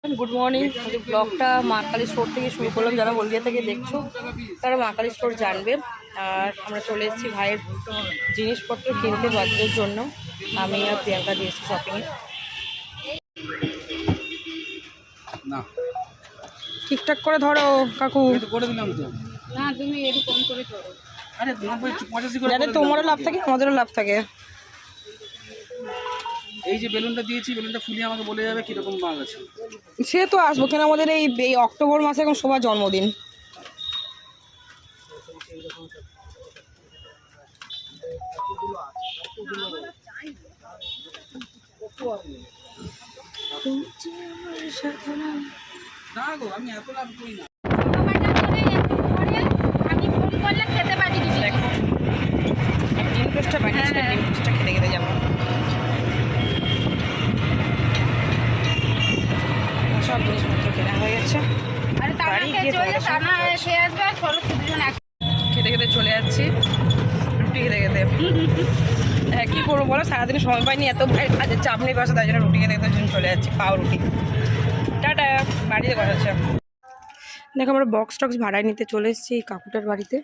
Good morning ब्लगटा मा काली store থেকে শুরু করলাম। যারা হলদিয়া থেকে দেখছো তারা মা কালী স্টোর জানবে। আর আমরা চলে এসেছি ভাইয়ের জিনিসপত্র কিনতে বাচ্চাদের জন্য। আমি আর প্রিয়াঙ্কা দিয়েছি শপিং এ। না ঠিকঠাক করে ধরো কাকু। করে দিলাম তো। না তুমি একটু কম করে ধরো। আরে 85 করে যাতে তোমারও লাভ থাকে আমাদেরও লাভ থাকে। এই যে বেলুনটা দিয়েছি, বেলুনটা ফুলিয়ে আমাকে বলে যাবে কিরকম মাল আছে। সে তো আসবো কেন, আমাদের এই অক্টোবর মাসে এখন সবার জন্মদিন। আমি এত লাভ করি না। খেতে খেতে যাবো। সব জিনিসপত্র কেনা হয়ে গেছে। খেতে খেতে চলে যাচ্ছি রুটি খেতে খেতে। হ্যাঁ কী করবো বলো, সারাদিন সময় পাইনি, এত ভাইয়ের কাজের চাপ নেই বাসা, তাই জন্য রুটি খেতে খেতে চলে যাচ্ছি। পাও রুটি টাটা, বাড়িতে কথা হচ্ছে। দেখো আমরা বক্স টক্স ভাড়ায় নিতে চলে এসেছি কাকুটার বাড়িতে।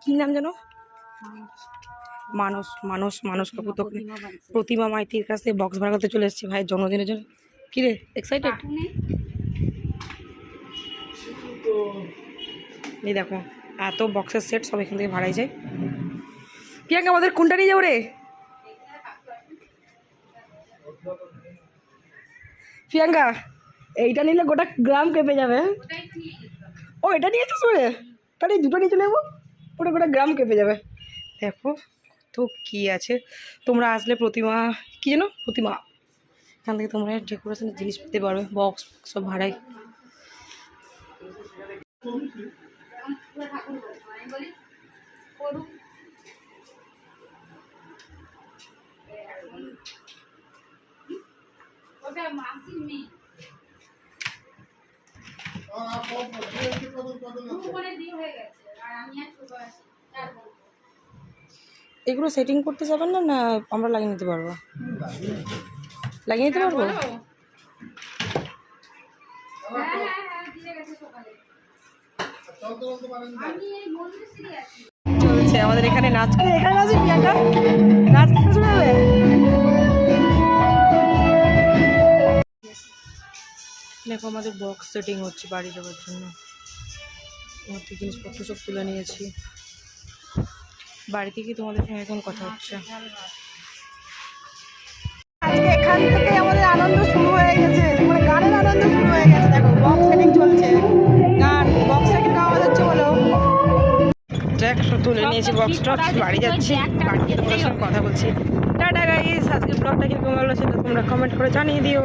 কী নাম যেন? মানস মানস মানস কাকু। তো প্রতিমা মাইতির কাছে বক্স ভাড়া করতে চলে এসেছি ভাইয়ের জন্মদিনের জন্য। কী রে এক্সাইটেড? এই দেখো এত বক্সের সেট সব এখান থেকে ভাড়াই যায়। প্রিয়াঙ্কা আমাদের কোনটা নিয়ে যাবো রে? প্রিয়াঙ্কা এইটা নিলে গোটা গ্রাম কেঁপে যাবে। ও এটা নিয়েছিস বলে? তাহলে এই দুটো নিয়ে চলে যাবো, পুরো গোটা গ্রাম কেঁপে যাবে। দেখো তো কী আছে, তোমরা আসলে প্রতিমা কী যেন প্রতিমা, এখান থেকে তোমরা ডেকোরেশনের জিনিস পেতে পারবে। বক্স সব ভাড়াই। এগুলো সেটিং করতে যাবেন না, না আমরা লাগিয়ে নিতে পারবো? লাগিয়ে নিতে পারবো। চলছে আমাদের এখানে নাচ। এখানে নাচে প্রিয়াঙ্কা, নাচ শুরু হবে। দেখো আমাদের বক্স সেটিং হচ্ছে বাড়ি যাওয়ার জন্য। আমার থেকে জিনিসপত্র সব তুলে নিয়েছি। বাড়ি থেকে তোমাদের সঙ্গে এখন কথা হচ্ছে। আজকে এখান থেকে আমাদের আনন্দ শুরু হয়ে গেছে, মানে গানের আনন্দ শুরু হয়ে গেছে। দেখো বক্স সেটিং চলছে, গান বক্স সেটিং গাওয়া হচ্ছে বলো। ট্র্যাক তুলে নিয়েছি, বক্স টক্স বাড়ি যাচ্ছি। বাড়ি গিয়ে তোমাদের সঙ্গে কথা বলছি। টাটা গাইস, আজকের ব্লগটা কিরকম ভালো লাগছে তোমরা কমেন্ট করে জানিয়ে দিও।